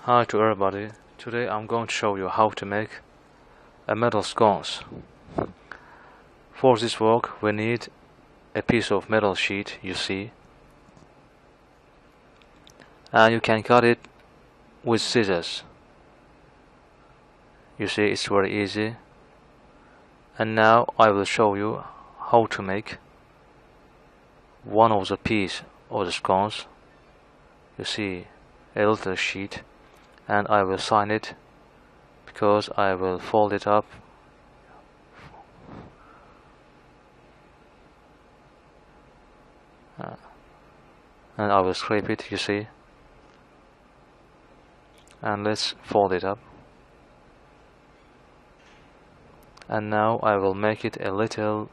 Hi to everybody. Today I'm going to show you how to make a metal sconce. For this work we need a piece of metal sheet, you see, and you can cut it with scissors. You see, it's very easy. And now I will show you how to make one of the piece of the sconce. You see, a little sheet, and I will sign it because I will fold it up and I will scrape it, you see, and let's fold it up. And now I will make it a little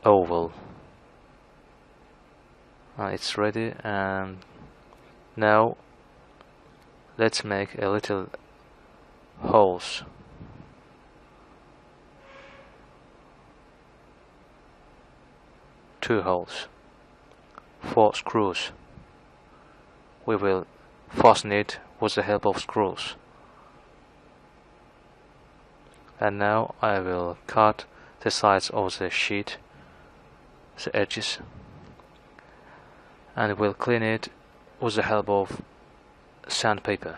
oval. It's ready, and now let's make a little holes. Two holes, 4 screws. We will fasten it with the help of screws. And now I will cut the sides of the sheet, the edges, and we'll clean it with the help of sandpaper.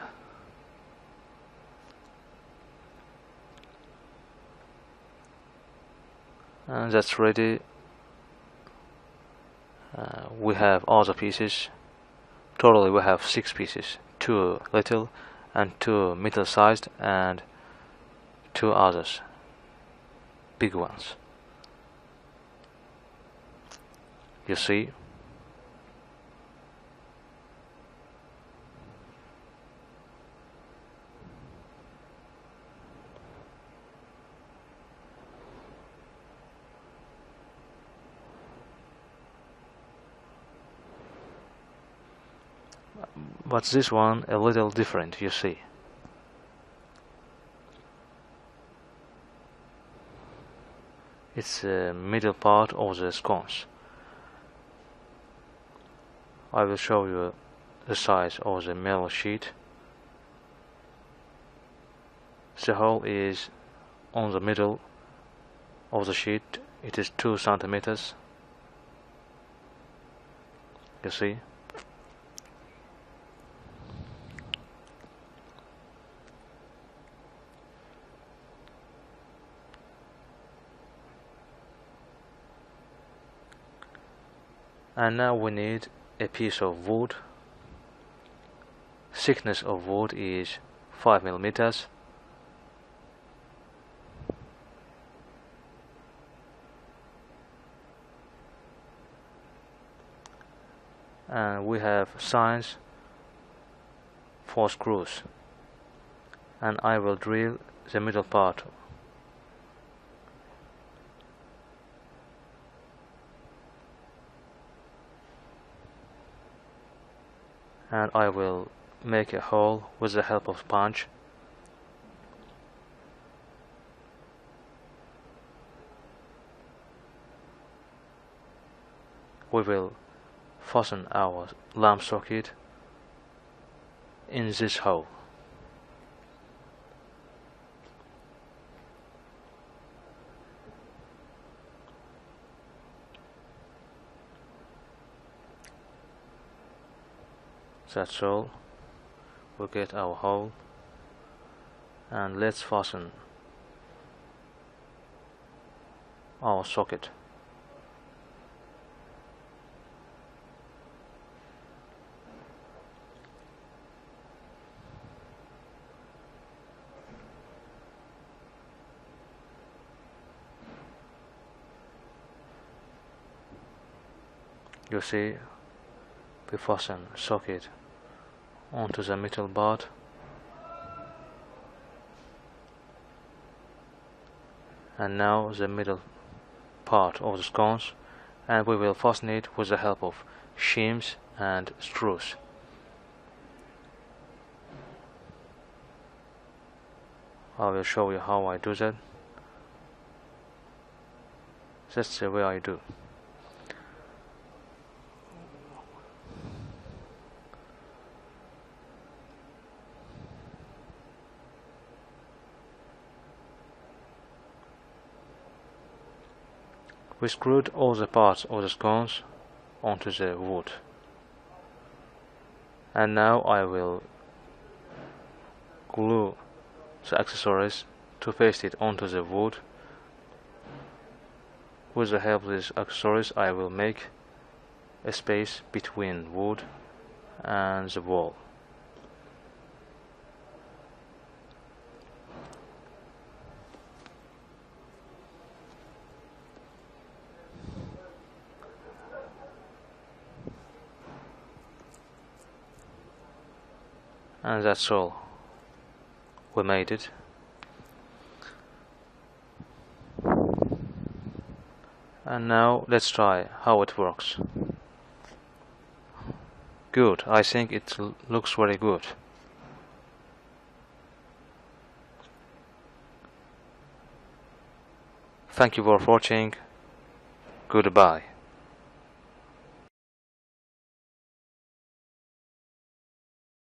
And that's ready. We have other pieces. Totally we have 6 pieces, 2 little and 2 middle sized and 2 others, big ones. You see, but this one a little different, you see. It's the middle part of the sconce. I will show you the size of the metal sheet. The hole is on the middle of the sheet. It is 2 centimeters. You see. And now we need a piece of wood. Thickness of wood is 5 millimeters. And we have signs for screws. And I will drill the middle part. And I will make a hole with the help of punch. We will fasten our lamp socket in this hole. That's all. We'll get our hole, and let's fasten our socket. You see, we fasten socket onto the metal bar, and now the middle part of the sconce, and we will fasten it with the help of shims and screws. I will show you how I do that. That's the way I do. We screwed all the parts of the scones onto the wood. And now I will glue the accessories to paste it onto the wood. With the help of these accessories I will make a space between wood and the wall. And that's all. We made it. And now let's try how it works. Good, I think it looks very good. Thank you for watching. Goodbye.